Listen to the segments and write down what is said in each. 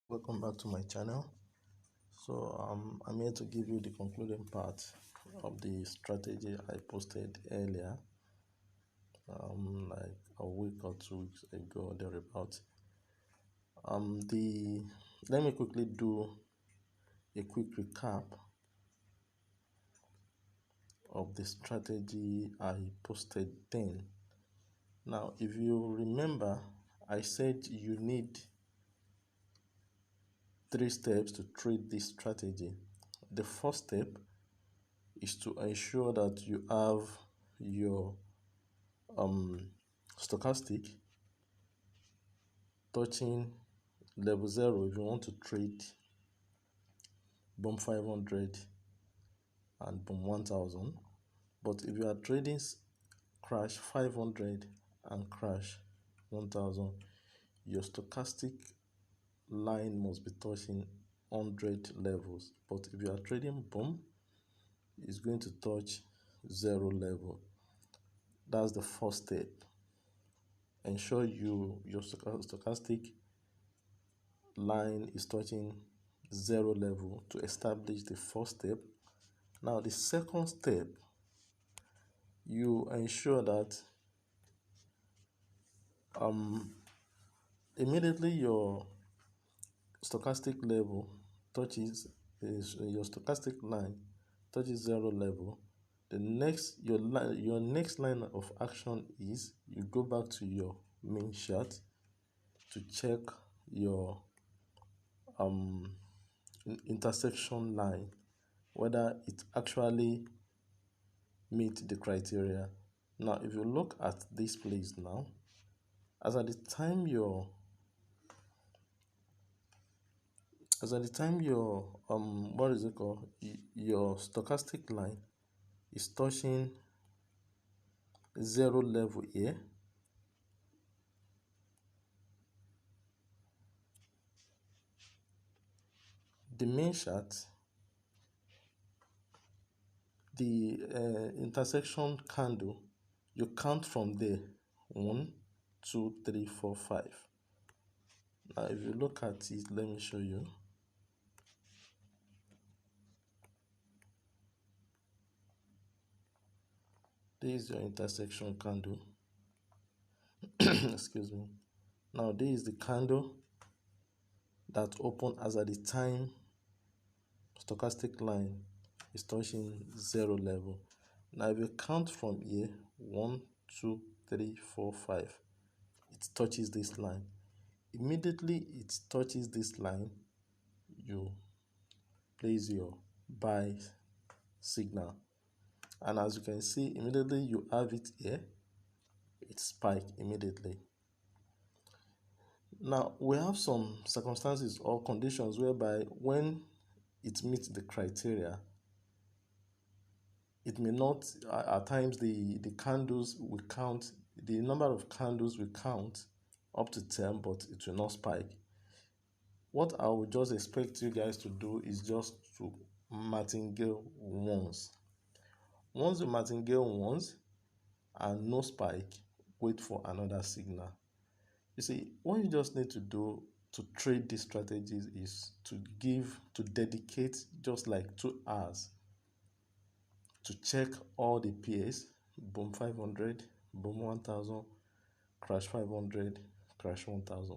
Welcome back to my channel. I'm here to give you the concluding part of the strategy I posted earlier, like a week or 2 weeks ago, thereabout. Let me quickly do a quick recap of the strategy I posted then. Now, if you remember, I said you need 3 steps to trade this strategy. The first step is to ensure that you have your stochastic touching level 0 if you want to trade BOM 500 and BOM 1000. But if you are trading crash 500 and crash 1000, your stochastic line must be touching 100 levels. But if you are trading BOM, it's going to touch 0 level. That's the first step. Ensure your stochastic line is touching 0 level to establish the first step. Now the second step, you ensure that immediately your stochastic level touches your stochastic line touches 0 level, your next line of action is you go back to your main chart to check your intersection line, whether it actually meets the criteria. Now if you look at this place now, as at the time your what is it called, your stochastic line is touching 0 level here, the main chart, the intersection candle, you count from there 1 2 3 4 5. Now if you look at it, let me show you. This is your intersection candle. Excuse me. Now this is the candle that opened as at the time stochastic line is touching 0 level. Now if you count from here 1 2 3 4 5, it touches this line. Immediately it touches this line, you place your buy signal, and as you can see, immediately you have it here, it spikes immediately. Now we have some circumstances or conditions whereby when it meets the criteria, it may not, at times the candles will count, the number of candles will count up to 10, but it will not spike. What I would just expect you guys to do is just to martingale once. Once you martingale once and no spike, wait for another signal. You see, what you just need to do to trade these strategies is to dedicate just like 2 hours to check all the pairs: BOM 500, BOM 1000, crash 500, crash 1000.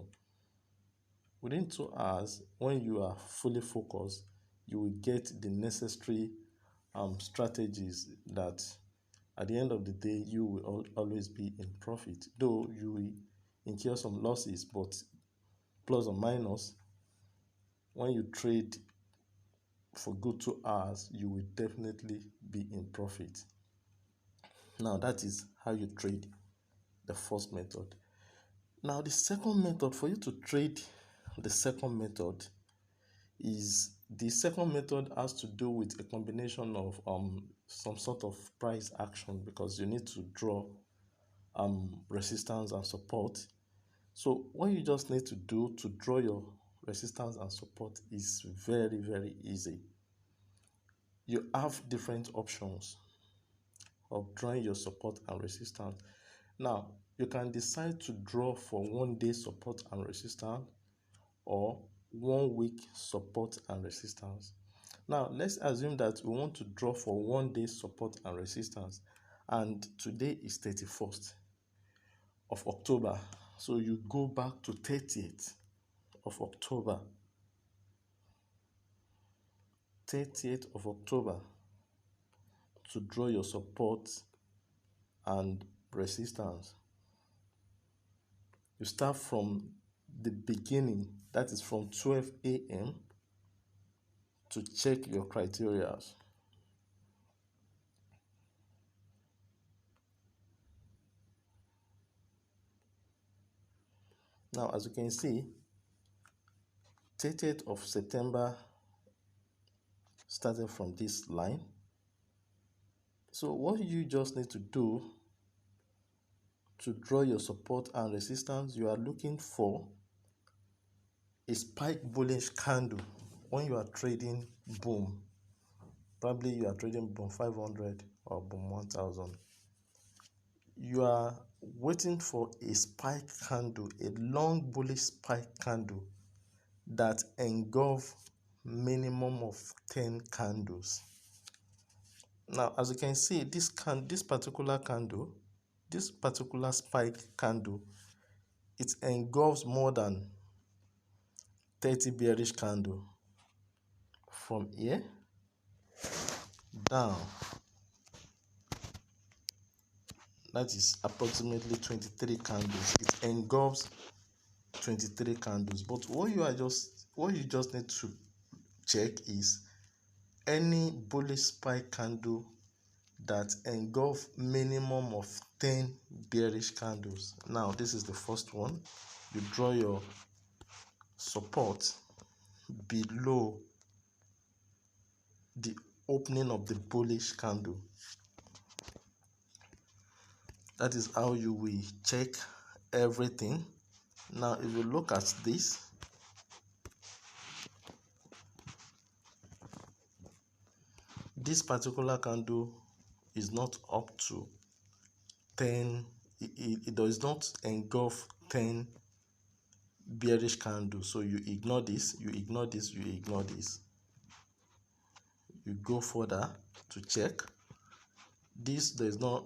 Within 2 hours, when you are fully focused, you will get the necessary strategies that at the end of the day you will always be in profit, though you will incur some losses, but plus or minus, when you trade for good 2 hours, you will definitely be in profit. Now that is how you trade the first method. Now the second method, for you to trade the second method, is the second method has to do with a combination of some sort of price action, because you need to draw resistance and support. So what you just need to do to draw your resistance and support is very, very easy. You have different options of drawing your support and resistance. Now you can decide to draw for 1 day support and resistance, or 1 week support and resistance. Now let's assume that we want to draw for 1 day support and resistance, and today is 31st of October. So you go back to 30th of October. 30th of October to draw your support and resistance. You start from the beginning, that is from 12 a.m. to check your criteria. Now, as you can see, 30th of September started from this line. So what you just need to do to draw your support and resistance, you are looking for a spike bullish candle when you are trading boom. Probably you are trading boom 500 or boom 1000. You are waiting for a spike candle, a long bullish spike candle that engulf minimum of 10 candles. Now, as you can see, this particular candle, this particular spike candle, it engulfs more than 30 bearish candle. From here down, that is approximately 23 candles. It engulfs 23 candles. But what you just need to check is any bullish spike candle that engulf minimum of 10 bearish candles. Now this is the first one. You draw your support below the opening of the bullish candle. That is how you will check everything. Now if you look at this, this particular candle is not up to 10, it does not engulf 10 bearish candles. So you ignore this, you ignore this, you ignore this. You go further to check. This does not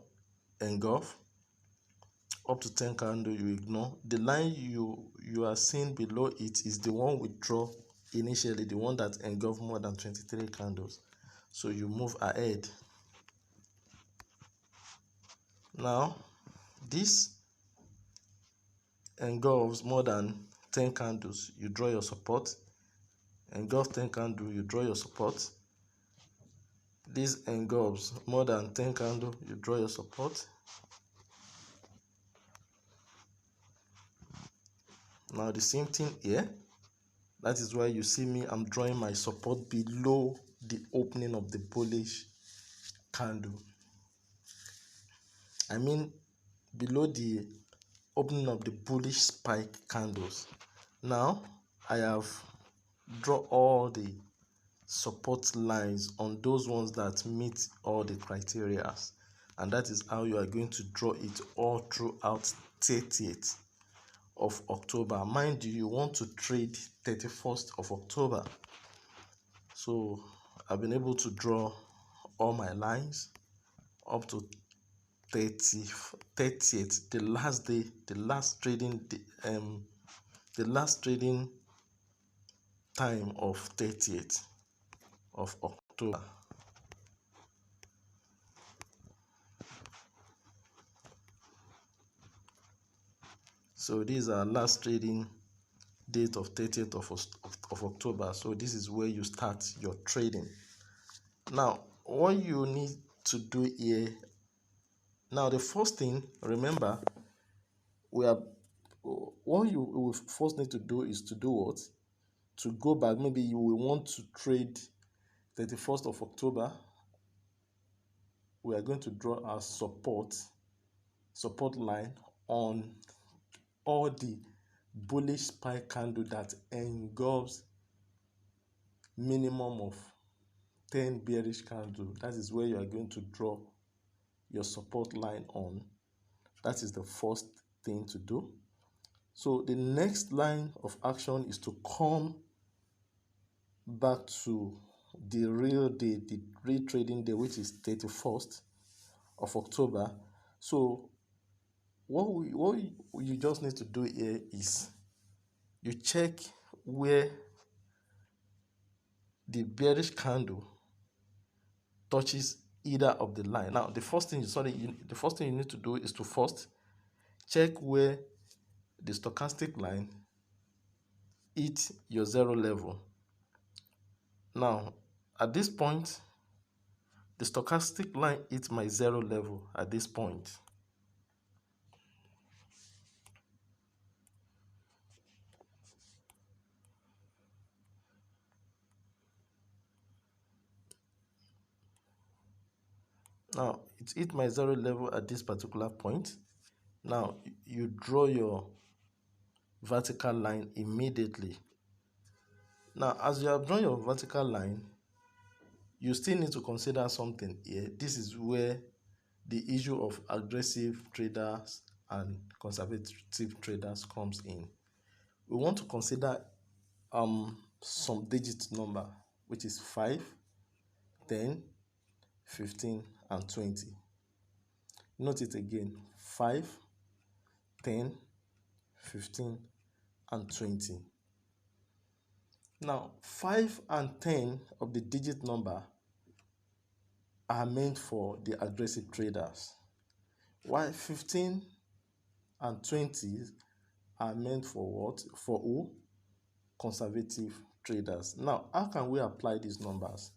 engulf up to 10 candle, you ignore. The line you are seeing below it is the one we draw initially, the one that engulf more than 23 candles. So you move ahead. Now this engulfs more than 10 candles, you draw your support. Engulf 10 candle, you draw your support. This engulfs more than 10 candle, you draw your support. Now the same thing here. That is why you see me, I'm drawing my support below the opening of the bullish candle. I mean below the opening of the bullish spike candles. Now I have drawn all the support lines on those ones that meet all the criteria, and that is how you are going to draw it all throughout 30th of October. Mind you, you want to trade 31st of October. So I've been able to draw all my lines up to 30th, the last day, the last trading time of 30th of October. So these are last trading date of 30th of October. So this is where you start your trading. Now what you need to do here, now the first thing, remember, what you will first need to do is to do what? To go back. Maybe you will want to trade 31st of October. We are going to draw our support line on all the bullish spike candle that engulfs minimum of 10 bearish candle. That is where you are going to draw your support line on. That is the first thing to do. So the next line of action is to come back to the real day, the real trading day, which is 31st of October. So what you just need to do here is you check where the bearish candle touches either of the line. Now, the first thing you need to do is to first check where the stochastic line hits your zero level. Now, at this point, the stochastic line hits my zero level at this point. Now, it hit my zero level at this particular point. Now, you draw your vertical line immediately. Now, as you have drawn your vertical line, you still need to consider something here. This is where the issue of aggressive traders and conservative traders comes in. We want to consider some digit number, which is 5, 10, 15, and 20. Note it again: 5, 10, 15, and 20. Now, 5 and 10 of the digit number are meant for the aggressive traders, while 15 and 20 are meant for what? For who? Conservative traders. Now, how can we apply these numbers?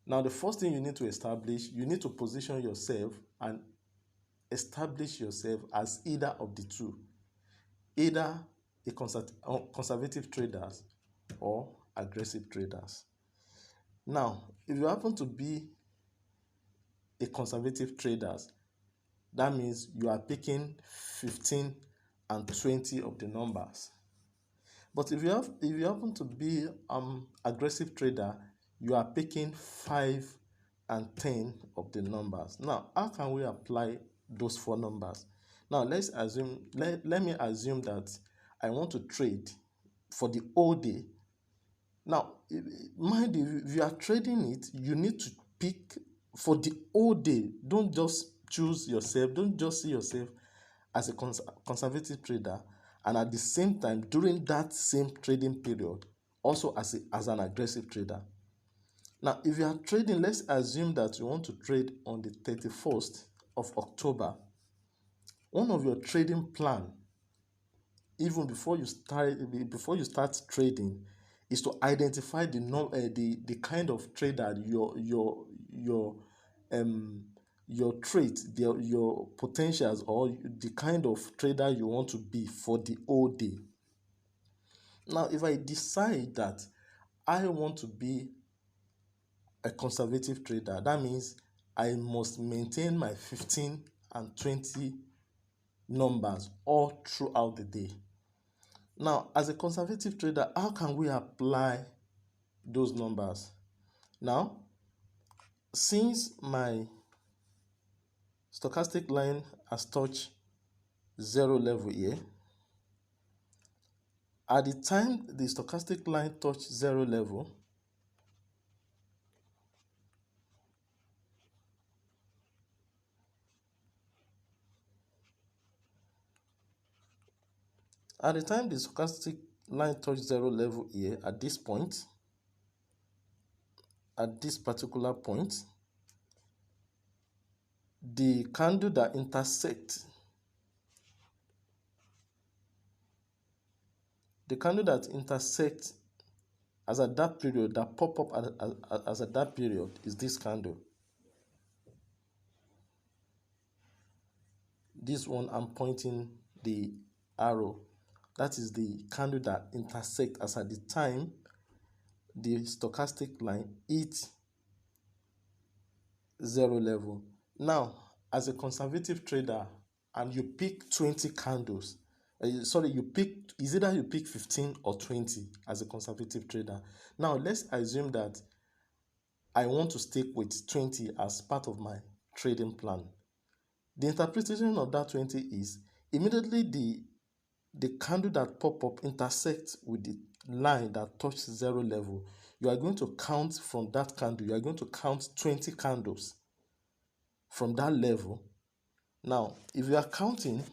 Now, the first thing you need to establish, you need to position yourself and establish yourself as either of the two, either a conservative traders or aggressive traders. Now, if you happen to be a conservative traders, that means you are picking 15 and 20 of the numbers. But if you happen to be aggressive trader, you are picking 5 and 10 of the numbers. Now, how can we apply those four numbers? Now, let me assume that I want to trade for the whole day. Now, mind you, if you are trading it, you need to pick for the whole day. Don't just choose yourself. Don't just see yourself as a conservative trader, and at the same time, during that same trading period, also as an aggressive trader. Now, if you are trading, let's assume that you want to trade on the 31st of October. One of your trading plan, even before you start trading, is to identify the kind of trader your traits, your potentials, or the kind of trader you want to be for the whole day. Now, if I decide that I want to be a conservative trader, that means I must maintain my 15 and 20 numbers all throughout the day. Now, as a conservative trader, how can we apply those numbers? Now, since my stochastic line has touched zero level here, at the time the stochastic line touched zero level, at this point, at this particular point, the candle that intersects as at that period, that pop up as at that period, is this candle. This one I'm pointing the arrow. That is the candle that intersects as at the time the stochastic line hits zero level. Now, as a conservative trader, and you pick 20 candles, you pick 15 or 20 as a conservative trader. Now, let's assume that I want to stick with 20 as part of my trading plan. The interpretation of that 20 is immediately the candle that pop up intersects with the line that touched zero level, you are going to count from that candle. You are going to count 20 candles from that level. Now, if you are counting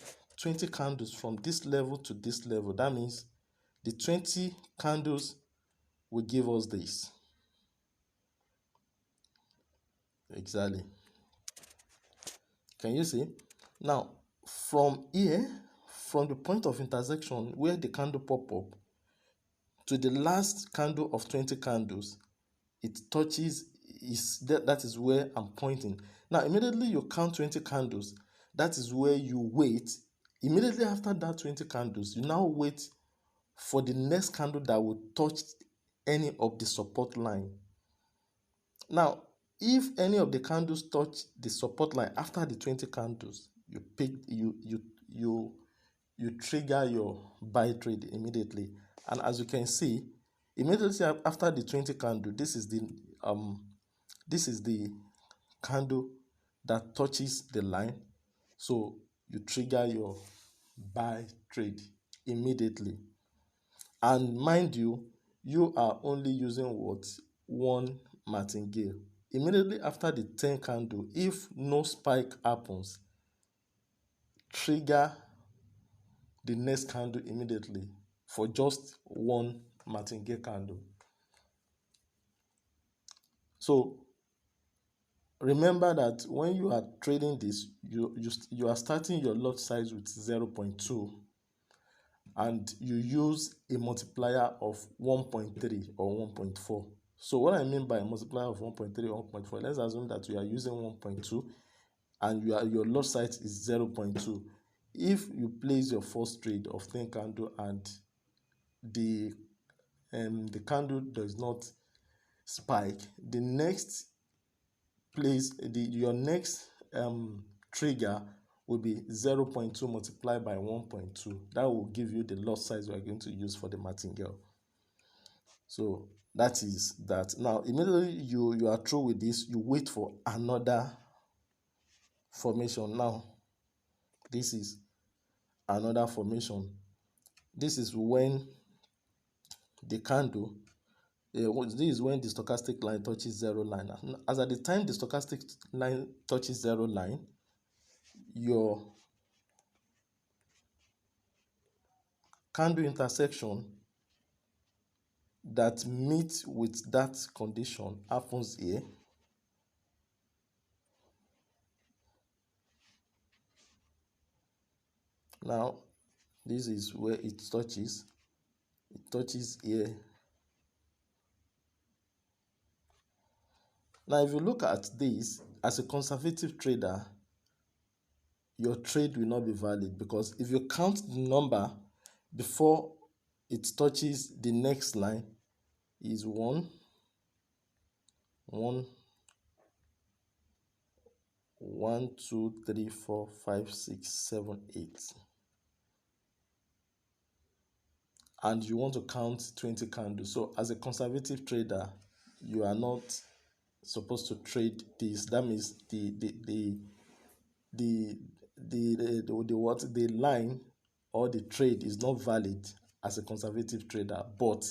20 candles from this level to this level, that means the 20 candles will give us this. Exactly. Can you see? Now, from here, from the point of intersection where the candle pop up to the last candle of 20 candles, it touches, that is where I'm pointing. Now, immediately you count 20 candles, that is where you wait. Immediately after that 20 candles, you now wait for the next candle that will touch any of the support line. Now, if any of the candles touch the support line after the 20 candles, you trigger your buy trade immediately. And as you can see, immediately after the 20 candle, this is the candle that touches the line. So you trigger your buy trade immediately. And mind you, you are only using what? One martingale. Immediately after the 10 candle, if no spike happens, trigger the next candle immediately for just one martingale candle. So remember that when you are trading this, you are starting your lot size with 0.2 and you use a multiplier of 1.3 or 1.4. So what I mean by a multiplier of 1.3 or 1.4, let's assume that you are using 1.2 and your lot size is 0.2. If you place your first trade of 10 candle and the candle does not spike, the next place, your next trigger will be 0.2 multiplied by 1.2. That will give you the lot size we are going to use for the martingale. So that is that. Now immediately you are through with this, you wait for another formation. Now this is another formation. This is when the candle, this is when the stochastic line touches zero line. As at the time the stochastic line touches zero line, your candle intersection that meets with that condition happens here. Now this is where it touches here. Now if you look at this as a conservative trader, your trade will not be valid, because if you count the number before it touches the next line is 1 2 3 4 5 6 7 8, and you want to count 20 candles. So as a conservative trader, you are not supposed to trade this. That means the line or the trade is not valid as a conservative trader, but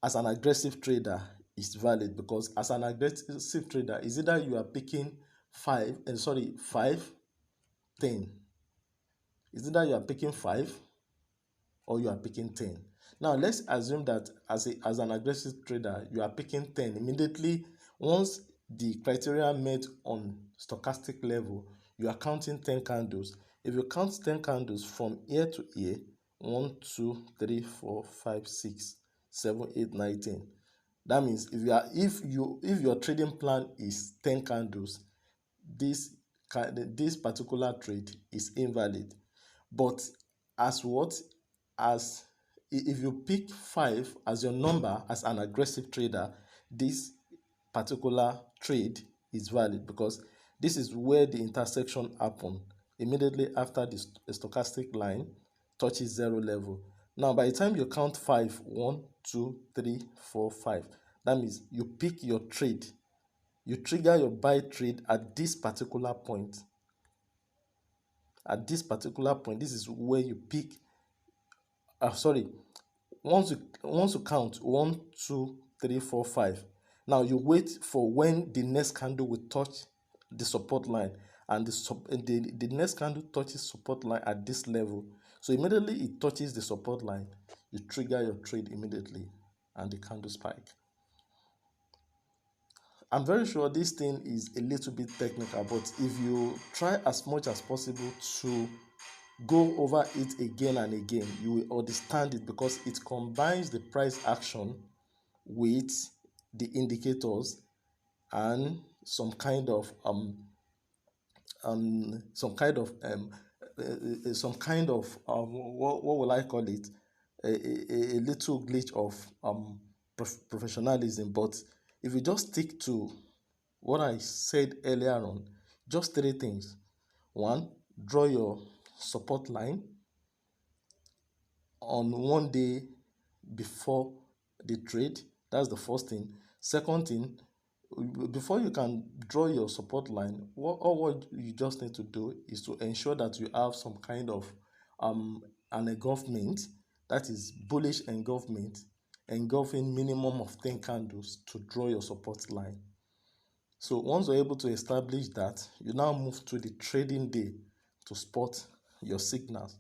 as an aggressive trader it's valid, because as an aggressive trader is either you are picking 5 10. Is either you are picking 5 or you are picking 10. Now let's assume that as an aggressive trader you are picking 10. Immediately once the criteria met on stochastic level, you are counting 10 candles. If you count 10 candles from here to here, 1 2 3 4 5 6 7 8 9 10, that means if your trading plan is 10 candles, this particular trade is invalid. But as if you pick 5 as your number as an aggressive trader, this particular trade is valid, because this is where the intersection happens immediately after the stochastic line touches zero level. Now by the time you count 5, 1 2 3 4 5, that means you pick your trade, you trigger your buy trade at this particular point. At this particular point, this is where you pick once you count 1 2 3, 4, 5. Now you wait for when the next candle will touch the support line, and the next candle touches support line at this level. So immediately it touches the support line, you trigger your trade immediately and the candle spike. I'm very sure this thing is a little bit technical, but if you try as much as possible to go over it again and again, you will understand it, because it combines the price action with the indicators and some kind of what will I call it, a little glitch of professionalism. But if you just stick to what I said earlier on, just three things. One, draw your support line on one day before the trade. That's the first thing. Second thing, before you can draw your support line, what you just need to do is to ensure that you have some kind of an engulfment, that is bullish engulfment, engulfing minimum of 10 candles to draw your support line. So once you're able to establish that, you now move to the trading day to spot your signals.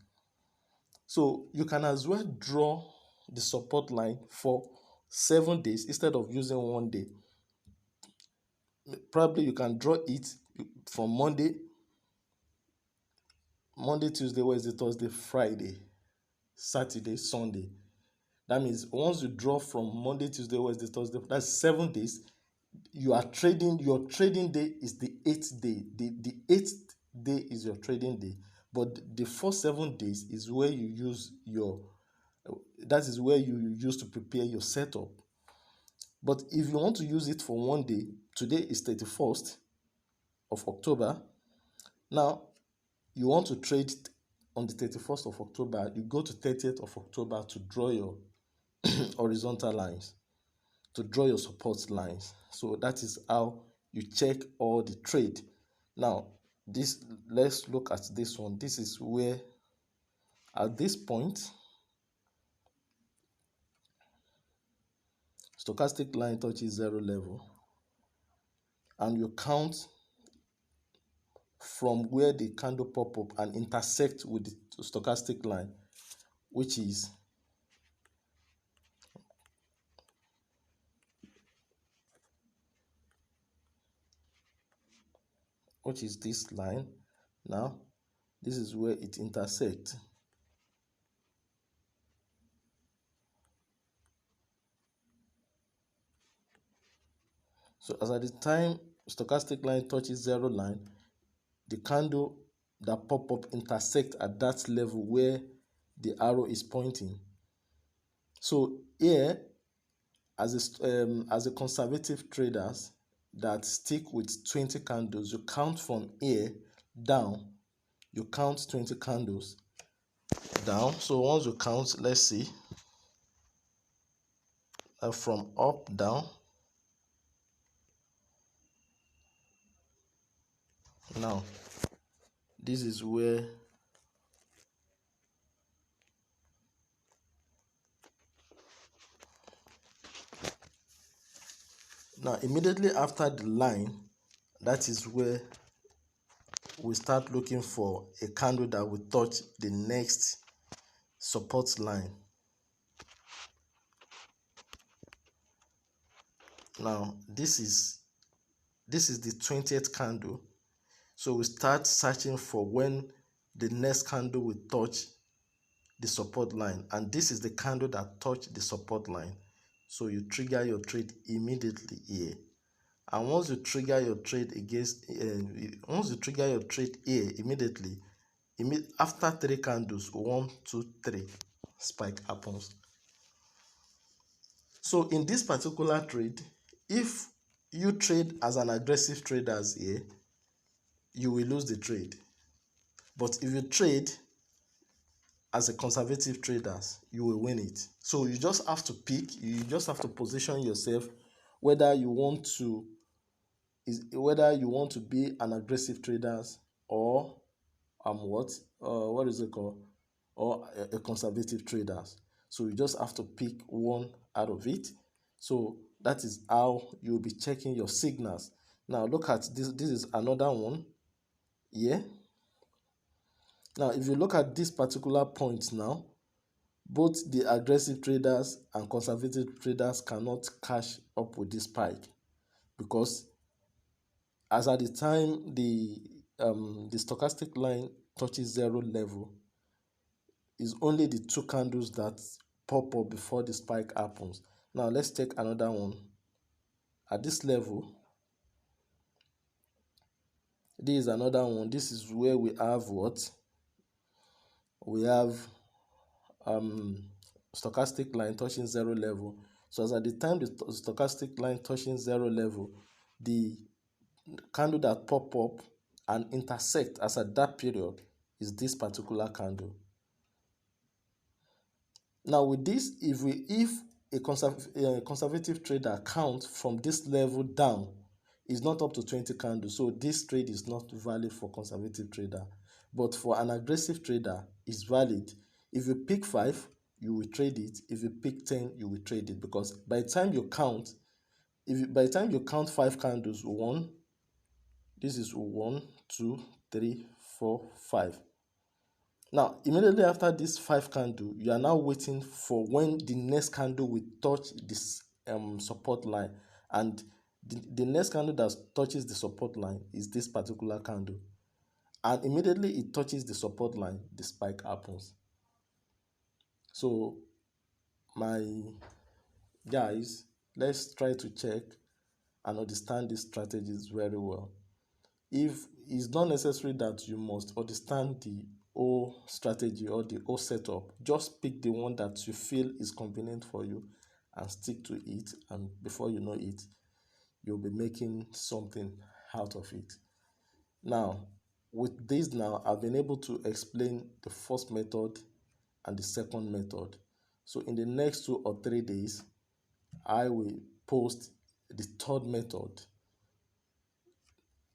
So you can as well draw the support line for 7 days instead of using one day. Probably you can draw it from Monday, Tuesday, Wednesday, Thursday, Friday, Saturday, Sunday. That means once you draw from Monday, Tuesday, Wednesday, Thursday, that's 7 days. You are trading, your trading day is the 8th day. The 8th day is your trading day. But the first 7 days is where you use to prepare your setup. But if you want to use it for one day, today is 31st of October. Now, you want to trade on the 31st of October, you go to 30th of October to draw your horizontal lines, to draw your support lines. So that is how you check all the trade. Now, let's look at this one. This is where, at this point, stochastic line touches zero level, and you count from where the candle pop up and intersect with the stochastic line, which is this line. Now this is where it intersects. So as at the time stochastic line touches zero line, the candle that pop up intersect at that level where the arrow is pointing. So here, as a conservative traders that stick with 20 candles, you count from here down. You count 20 candles down. So once you count, let's see, from up down. Now this is where immediately after the line, that is where we start looking for a candle that will touch the next support line. Now this is the 20th candle. So we start searching for when the next candle will touch the support line, and this is the candle that touched the support line. So you trigger your trade immediately here. And once you trigger your trade here immediately, after 3 candles, 1, 2, 3, spike happens. So in this particular trade, if you trade as an aggressive trader here, you will lose the trade. But if you trade as a conservative trader, you will win it. So you just have to pick, you just have to position yourself whether you want to be an aggressive trader or what is it called, or a conservative trader. So you just have to pick one out of it. So that is how you'll be checking your signals. Now look at this. This is another one here. Now if you look at this particular point now, both the aggressive traders and conservative traders cannot catch up with this spike, because as at the time the stochastic line touches zero level, is only the two candles that pop up before the spike happens. Now let's take another one. At this level, this is another one. This is where we have what? We have stochastic line touching zero level. So as at the time the stochastic line touching zero level, the candle that pop up and intersect as at that period is this particular candle. Now with this, if a conservative trader counts from this level down, is not up to 20 candles, so this trade is not valid for conservative trader. But for an aggressive trader, it's valid. If you pick 5, you will trade it. If you pick 10, you will trade it, because by the time you count, by the time you count 5 candles, this is 1, 2, 3, 4, 5. Now, immediately after this 5 candle, you are now waiting for when the next candle will touch this support line. And the next candle that touches the support line is this particular candle. And immediately it touches the support line, the spike happens. So, my guys, let's try to check and understand these strategies very well. If it's not necessary that you must understand the whole strategy or the whole setup, just pick the one that you feel is convenient for you and stick to it, and before you know it, you'll be making something out of it. Now with this, now I've been able to explain the first method and the second method. So in the next 2 or 3 days, I will post the third method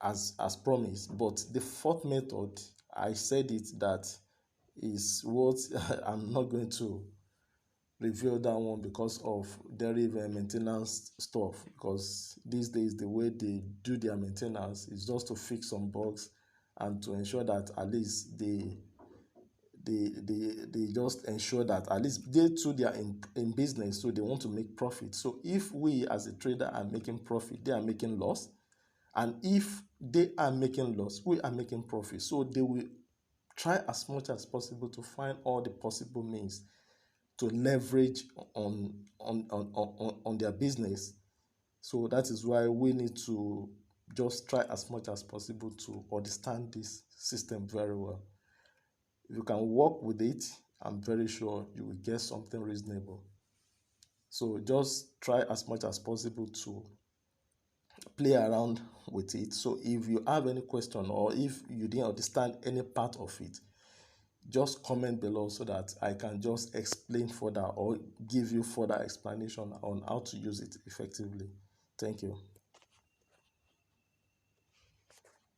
as promised. But the fourth method, I said it, that is what I'm not going to reveal that one because of derivative maintenance stuff, because these days the way they do their maintenance is just to fix some bugs and to ensure that at least they just ensure that at least they too, they are in business, so they want to make profit. So if we as a trader are making profit, they are making loss. And if they are making loss, we are making profit. So they will try as much as possible to find all the possible means to leverage on their business. So that is why we need to just try as much as possible to understand this system very well. If you can work with it, I'm very sure you will get something reasonable. So just try as much as possible to play around with it. So if you have any question, or if you didn't understand any part of it, just comment below so that I can just explain further or give you further explanation on how to use it effectively. Thank you.